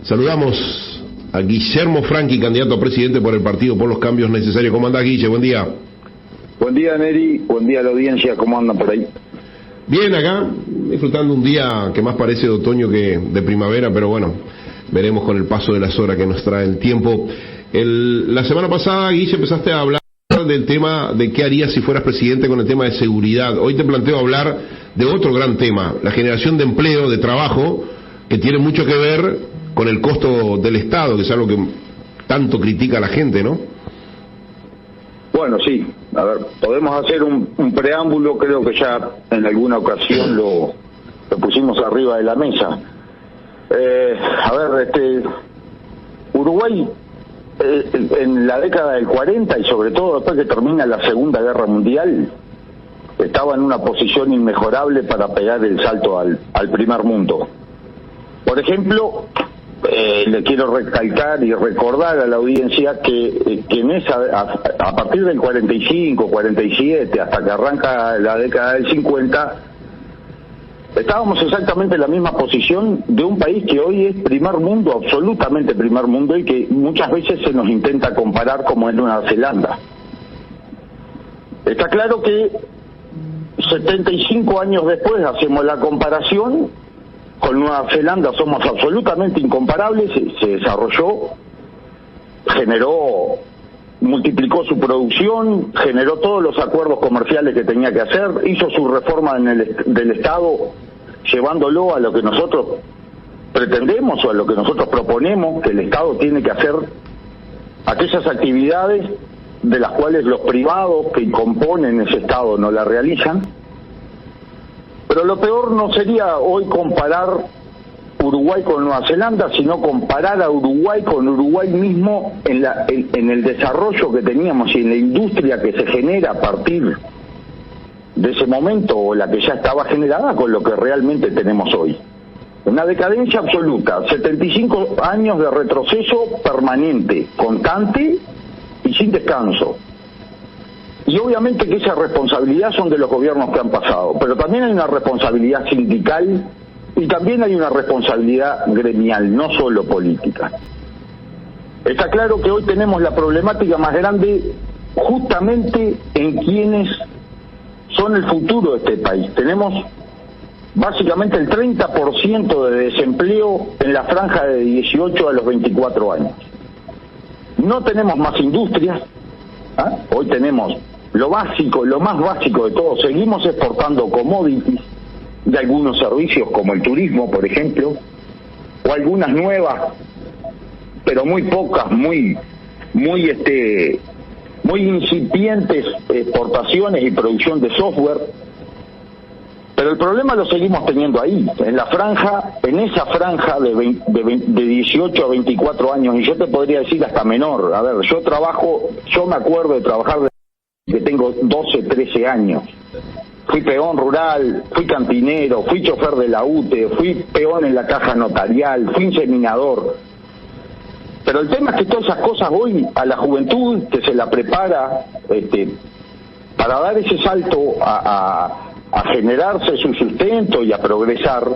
Saludamos a Guillermo Franchi, candidato a presidente por el Partido por los Cambios Necesarios. ¿Cómo andás, Guille? Buen día. Buen día, Neri. Buen día a la audiencia. ¿Cómo andan por ahí? Bien, acá, disfrutando un día que más parece de otoño que de primavera, pero bueno, veremos con el paso de las horas que nos trae el tiempo. La semana pasada, Guille, empezaste a hablar del tema de qué harías si fueras presidente con el tema de seguridad. Hoy te planteo hablar de otro gran tema, la generación de empleo, de trabajo, que tiene mucho que ver con el costo del Estado, que es algo que tanto critica a la gente, ¿no? Bueno, sí. A ver, podemos hacer un preámbulo, creo que ya en alguna ocasión lo pusimos arriba de la mesa. Uruguay, en la década del 40 y sobre todo después que termina la Segunda Guerra Mundial, estaba en una posición inmejorable para pegar el salto al primer mundo. Por ejemplo, le quiero recalcar y recordar a la audiencia que a partir del 45, 47, hasta que arranca la década del 50, estábamos exactamente en la misma posición de un país que hoy es primer mundo, absolutamente primer mundo, y que muchas veces se nos intenta comparar como en Nueva Zelanda. Está claro que 75 años después hacemos la comparación. Con Nueva Zelanda somos absolutamente incomparables. Se desarrolló, multiplicó su producción, generó todos los acuerdos comerciales que tenía que hacer, hizo su reforma del Estado, llevándolo a lo que nosotros pretendemos o a lo que nosotros proponemos, que el Estado tiene que hacer aquellas actividades de las cuales los privados que componen ese Estado no la realizan. Pero lo peor no sería hoy comparar Uruguay con Nueva Zelanda, sino comparar a Uruguay con Uruguay mismo en el desarrollo que teníamos y en la industria que se genera a partir de ese momento, o la que ya estaba generada, con lo que realmente tenemos hoy. Una decadencia absoluta, 75 años de retroceso permanente, constante y sin descanso. Y obviamente que esa responsabilidad son de los gobiernos que han pasado, pero también hay una responsabilidad sindical y también hay una responsabilidad gremial, no solo política. Está claro que hoy tenemos la problemática más grande justamente en quienes son el futuro de este país. Tenemos básicamente el 30% de desempleo en la franja de 18 a los 24 años. No tenemos más industrias. Hoy tenemos lo básico, lo más básico de todo. Seguimos exportando commodities de algunos servicios como el turismo, por ejemplo, o algunas nuevas, pero muy pocas, muy incipientes exportaciones y producción de software. Pero el problema lo seguimos teniendo ahí, en esa franja de 18 a 24 años, y yo te podría decir hasta menor. A ver, yo me acuerdo de trabajar desde que tengo 12, 13 años. Fui peón rural, fui cantinero, fui chofer de la UTE, fui peón en la caja notarial, fui inseminador. Pero el tema es que todas esas cosas hoy a la juventud que se la prepara para dar ese salto a generarse su sustento y a progresar,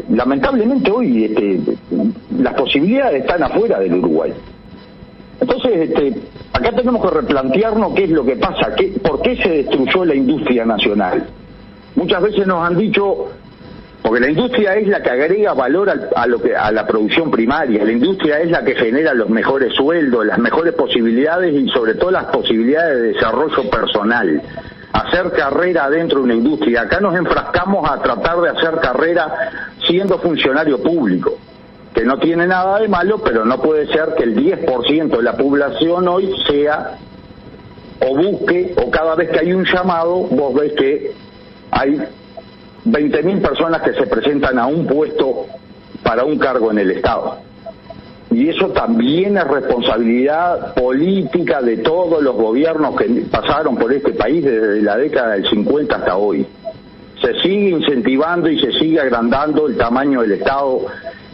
lamentablemente hoy las posibilidades están afuera del Uruguay. Entonces, acá tenemos que replantearnos qué es lo que pasa, por qué se destruyó la industria nacional. Muchas veces nos han dicho, porque la industria es la que agrega valor a la producción primaria, la industria es la que genera los mejores sueldos, las mejores posibilidades y sobre todo las posibilidades de desarrollo personal. Hacer carrera dentro de una industria. Acá nos enfrascamos a tratar de hacer carrera siendo funcionario público, que no tiene nada de malo, pero no puede ser que el 10% de la población hoy sea, o busque, o cada vez que hay un llamado, vos ves que hay 20.000 personas que se presentan a un puesto para un cargo en el Estado. Y eso también es responsabilidad política de todos los gobiernos que pasaron por este país desde la década del 50 hasta hoy. Se sigue incentivando y se sigue agrandando el tamaño del Estado,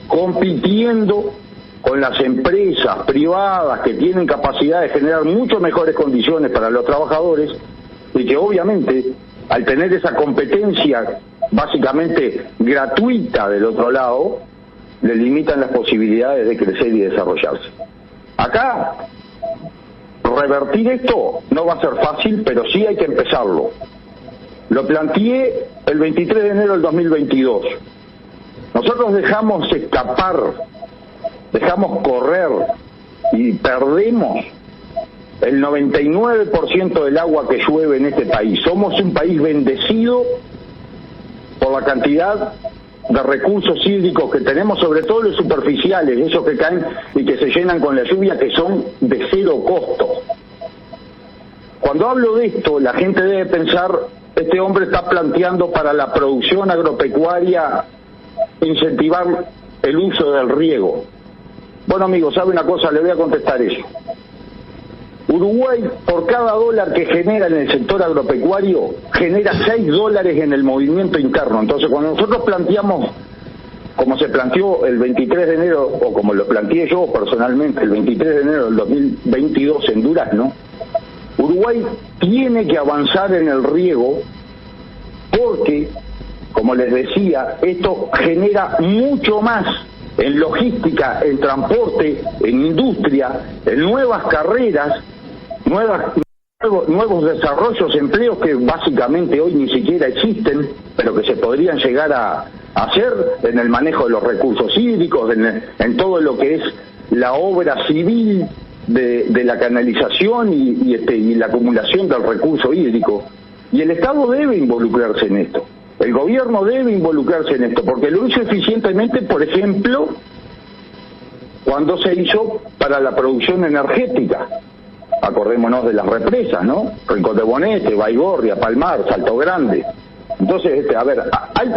compitiendo con las empresas privadas que tienen capacidad de generar mucho mejores condiciones para los trabajadores, y que obviamente al tener esa competencia básicamente gratuita del otro lado, le limitan las posibilidades de crecer y desarrollarse. Acá, revertir esto no va a ser fácil, pero sí hay que empezarlo. Lo planteé el 23 de enero del 2022. Nosotros dejamos escapar, dejamos correr y perdemos el 99% del agua que llueve en este país. Somos un país bendecido por la cantidad de recursos hídricos que tenemos, sobre todo los superficiales, esos que caen y que se llenan con la lluvia, que son de cero costo. Cuando hablo de esto, la gente debe pensar, este hombre está planteando para la producción agropecuaria incentivar el uso del riego. Bueno, amigos, ¿sabe una cosa? Le voy a contestar eso. Uruguay, por cada dólar que genera en el sector agropecuario, genera $6 en el movimiento interno. Entonces, cuando nosotros planteamos, como se planteó el 23 de enero, o como lo planteé yo personalmente, el 23 de enero del 2022 en Durazno, Uruguay tiene que avanzar en el riego porque, como les decía, esto genera mucho más en logística, en transporte, en industria, en nuevas carreras, nuevos desarrollos, empleos que básicamente hoy ni siquiera existen, pero que se podrían llegar a hacer en el manejo de los recursos hídricos, en todo lo que es la obra civil de la canalización y la acumulación del recurso hídrico. Y el Estado debe involucrarse en esto. El gobierno debe involucrarse en esto, porque lo hizo eficientemente, por ejemplo, cuando se hizo para la producción energética. Acordémonos de las represas, ¿no? Rincón de Bonete, Baigorria, Palmar, Salto Grande. Entonces, a ver,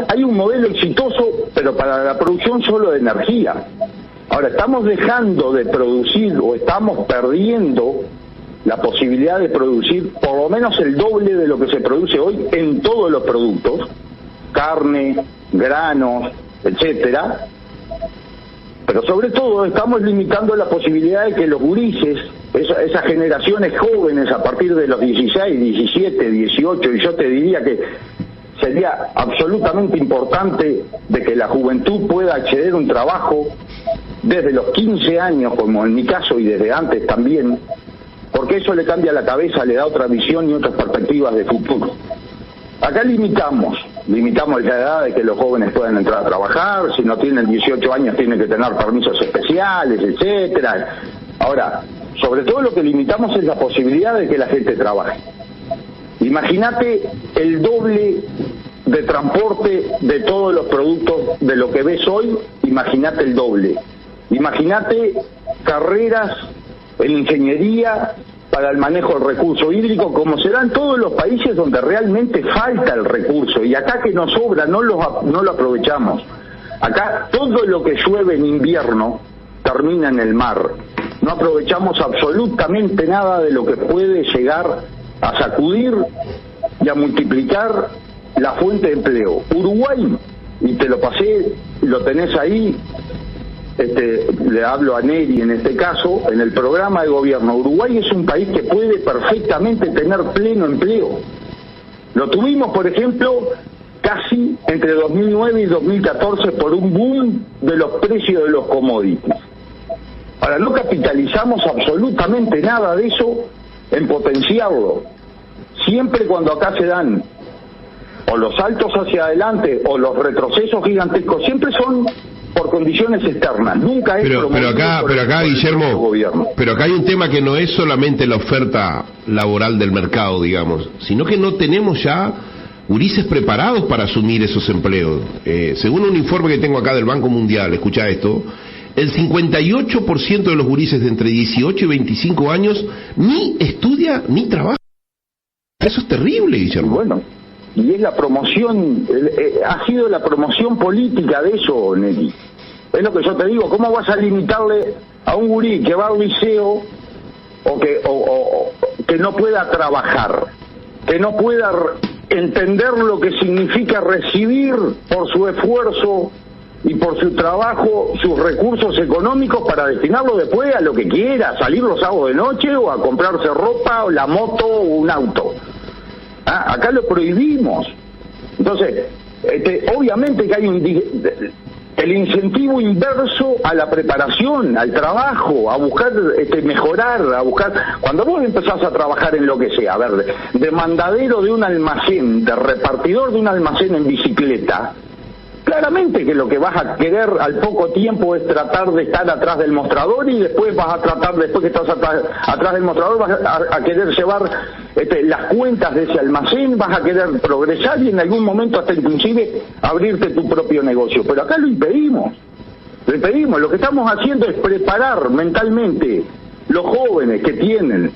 hay un modelo exitoso, pero para la producción solo de energía. Ahora, estamos dejando de producir o estamos perdiendo la posibilidad de producir por lo menos el doble de lo que se produce hoy en todos los productos, carne, granos, etcétera. Pero sobre todo estamos limitando la posibilidad de que los gurises, esas generaciones jóvenes a partir de los 16, 17, 18, y yo te diría que sería absolutamente importante de que la juventud pueda acceder a un trabajo desde los 15 años, como en mi caso, y desde antes también, porque eso le cambia la cabeza, le da otra visión y otras perspectivas de futuro. Acá limitamos la edad de que los jóvenes puedan entrar a trabajar, si no tienen 18 años tienen que tener permisos especiales, etcétera. Ahora, sobre todo lo que limitamos es la posibilidad de que la gente trabaje. Imagínate el doble de transporte de todos los productos de lo que ves hoy, imagínate el doble. Imagínate carreras en ingeniería para el manejo del recurso hídrico, como se da en todos los países donde realmente falta el recurso, y acá que nos sobra no lo aprovechamos. Acá todo lo que llueve en invierno termina en el mar. No aprovechamos absolutamente nada de lo que puede llegar a sacudir y a multiplicar la fuente de empleo. Uruguay, y te lo pasé, lo tenés ahí, le hablo a Neri en este caso, en el programa de gobierno. Uruguay es un país que puede perfectamente tener pleno empleo. Lo tuvimos, por ejemplo, casi entre 2009 y 2014 por un boom de los precios de los commodities. Ahora, no capitalizamos absolutamente nada de eso en potenciarlo. Siempre cuando acá se dan o los saltos hacia adelante o los retrocesos gigantescos, siempre son por condiciones externas, nunca es pero acá Guillermo, pero acá hay un tema que no es solamente la oferta laboral del mercado, digamos, sino que no tenemos ya gurises preparados para asumir esos empleos. Según un informe que tengo acá del Banco Mundial, escucha esto, el 58% de los gurises de entre 18 y 25 años ni estudia ni trabaja. Eso es terrible, Guillermo. Bueno, y es la promoción, ha sido la promoción política de eso, Neri. Es lo que yo te digo, ¿cómo vas a limitarle a un gurí que va al liceo o que no pueda trabajar, que no pueda entender lo que significa recibir por su esfuerzo y por su trabajo sus recursos económicos para destinarlo después a lo que quiera, salir los sábados de noche o a comprarse ropa o la moto o un auto? Acá lo prohibimos. Entonces, obviamente que hay el incentivo inverso a la preparación, al trabajo, a buscar mejorar, a buscar... Cuando vos empezás a trabajar en lo que sea, a ver, de mandadero de un almacén, de repartidor de un almacén en bicicleta, claramente que lo que vas a querer al poco tiempo es tratar de estar atrás del mostrador, y después vas a tratar, después que estás atrás del mostrador, vas a querer llevar las cuentas de ese almacén, vas a querer progresar y en algún momento hasta inclusive abrirte tu propio negocio. Pero acá lo impedimos. Lo que estamos haciendo es preparar mentalmente los jóvenes que tienen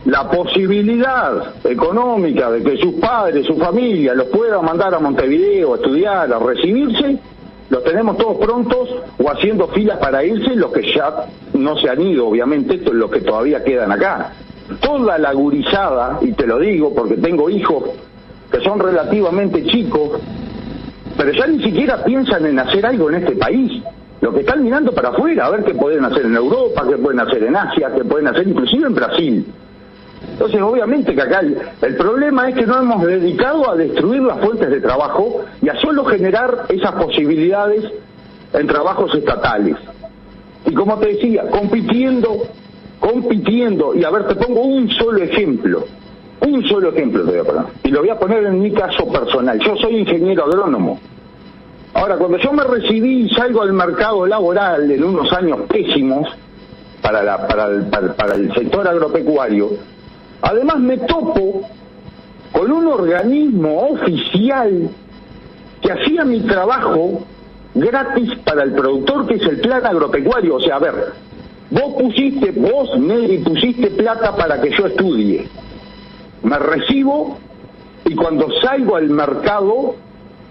la posibilidad económica de que sus padres, su familia los puedan mandar a Montevideo a estudiar, a recibirse. Los tenemos todos prontos o haciendo filas para irse, los que ya no se han ido, obviamente, los que todavía quedan acá. Toda la gurizada, y te lo digo porque tengo hijos que son relativamente chicos, pero ya ni siquiera piensan en hacer algo en este país. Lo que están mirando para afuera, a ver qué pueden hacer en Europa, qué pueden hacer en Asia, qué pueden hacer inclusive en Brasil. Entonces, obviamente que acá el problema es que no hemos dedicado a destruir las fuentes de trabajo y a solo generar esas posibilidades en trabajos estatales. Y como te decía, compitiendo, y a ver, te pongo un solo ejemplo te voy a poner, y lo voy a poner en mi caso personal. Yo soy ingeniero agrónomo. Ahora, cuando yo me recibí y salgo al mercado laboral en unos años pésimos para el sector agropecuario, además me topo con un organismo oficial que hacía mi trabajo gratis para el productor, que es el plan agropecuario. O sea, a ver, vos, Neri, pusiste plata para que yo estudie. Me recibo y cuando salgo al mercado,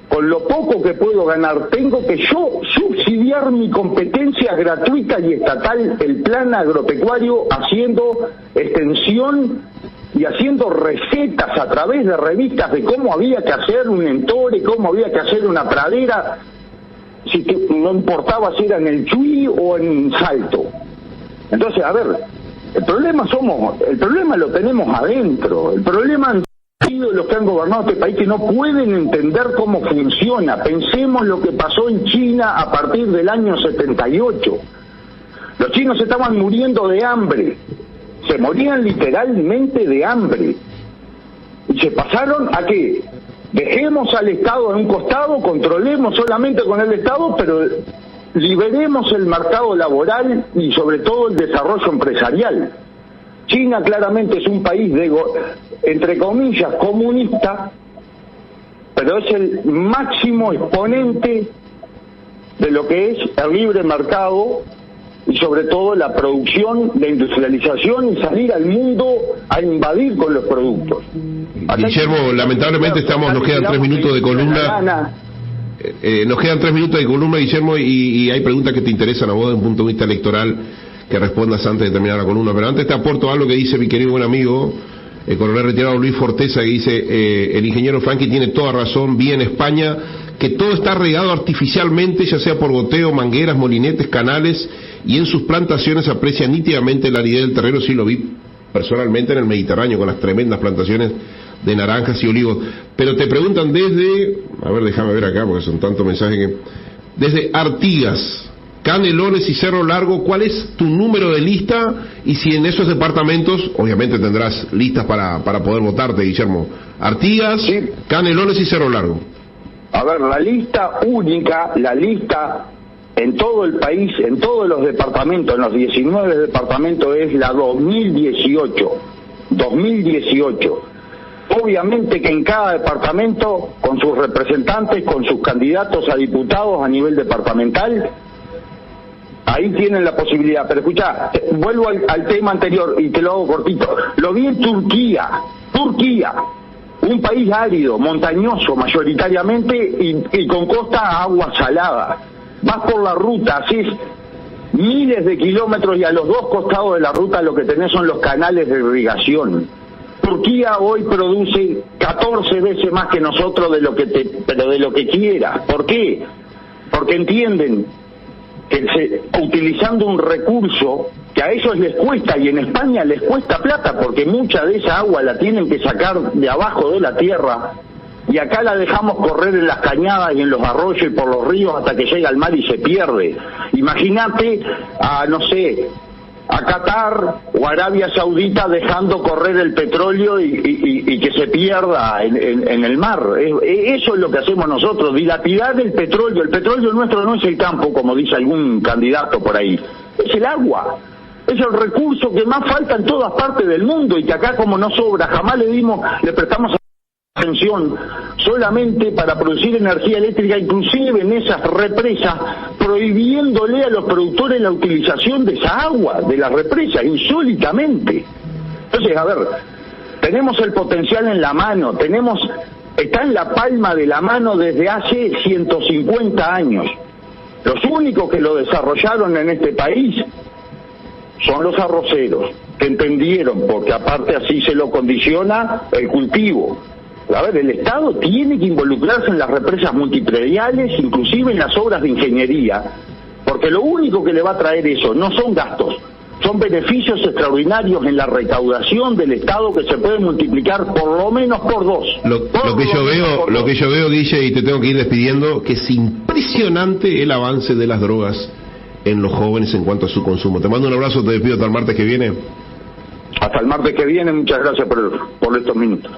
con lo poco que puedo ganar, tengo que yo subsidiar mi competencia gratuita y estatal, el plan agropecuario, haciendo extensión y haciendo recetas a través de revistas de cómo había que hacer un entore, cómo había que hacer una pradera, si que no importaba si era en el Chuy o en Salto. Entonces, a ver, el problema lo tenemos adentro. El problema han sido los que han gobernado este país, que no pueden entender cómo funciona. Pensemos lo que pasó en China a partir del año 78. Los chinos estaban muriendo de hambre. Se morían literalmente de hambre. Y se pasaron a que dejemos al Estado en un costado, controlemos solamente con el Estado, pero liberemos el mercado laboral y sobre todo el desarrollo empresarial. China claramente es un país entre comillas comunista, pero es el máximo exponente de lo que es el libre mercado y sobre todo la producción, la industrialización y salir al mundo a invadir con los productos. Guillermo, lamentablemente nos quedan 3 minutos de columna. Nos quedan 3 minutos de columna, Guillermo, y hay preguntas que te interesan a vos desde un punto de vista electoral, que respondas antes de terminar la columna. Pero antes te aporto algo que dice mi querido buen amigo, el coronel retirado Luis Forteza, que dice, el ingeniero Franqui tiene toda razón, vi en España que todo está regado artificialmente, ya sea por goteo, mangueras, molinetes, canales, y en sus plantaciones se aprecia nítidamente la aridez del terreno. Sí, lo vi personalmente en el Mediterráneo, con las tremendas plantaciones de naranjas y olivos. Pero te preguntan desde, a ver, déjame ver acá, porque son tantos mensajes que... Desde Artigas, Canelones y Cerro Largo, ¿cuál es tu número de lista? Y si en esos departamentos, obviamente tendrás listas para poder votarte, Guillermo. Artigas, sí. Canelones y Cerro Largo. A ver, la lista única, la lista en todo el país, en todos los departamentos, en los 19 departamentos, es la 2018. Obviamente que en cada departamento, con sus representantes, con sus candidatos a diputados a nivel departamental, ahí tienen la posibilidad. Pero escuchá, vuelvo al tema anterior y te lo hago cortito. Lo vi en Turquía, un país árido, montañoso mayoritariamente y con costa a agua salada. Vas por la ruta, haces miles de kilómetros y a los dos costados de la ruta lo que tenés son los canales de irrigación. Turquía hoy produce 14 veces más que nosotros pero de lo que quiera. ¿Por qué? Porque entienden que utilizando un recurso que a ellos les cuesta, y en España les cuesta plata, porque mucha de esa agua la tienen que sacar de abajo de la tierra, y acá la dejamos correr en las cañadas y en los arroyos y por los ríos hasta que llega al mar y se pierde. Imagínate a, no sé, a Qatar o Arabia Saudita dejando correr el petróleo y que se pierda en el mar. Eso es lo que hacemos nosotros, dilapidar el petróleo. El petróleo nuestro no es el campo, como dice algún candidato por ahí, es el agua. Es el recurso que más falta en todas partes del mundo y que acá, como no sobra, jamás le prestamos atención, solamente para producir energía eléctrica, inclusive en esas represas, prohibiéndole a los productores la utilización de esa agua, de las represas, insólitamente. Entonces, a ver, tenemos el potencial en la mano, está en la palma de la mano desde hace 150 años. Los únicos que lo desarrollaron en este país son los arroceros, que entendieron, porque aparte así se lo condiciona el cultivo. A ver, el Estado tiene que involucrarse en las represas multiprediales, inclusive en las obras de ingeniería, porque lo único que le va a traer eso no son gastos, son beneficios extraordinarios en la recaudación del Estado que se pueden multiplicar por lo menos por 2. Lo que yo veo, Guille, y te tengo que ir despidiendo, que es impresionante el avance de las drogas en los jóvenes en cuanto a su consumo. Te mando un abrazo, te despido hasta el martes que viene. Hasta el martes que viene, muchas gracias por estos minutos.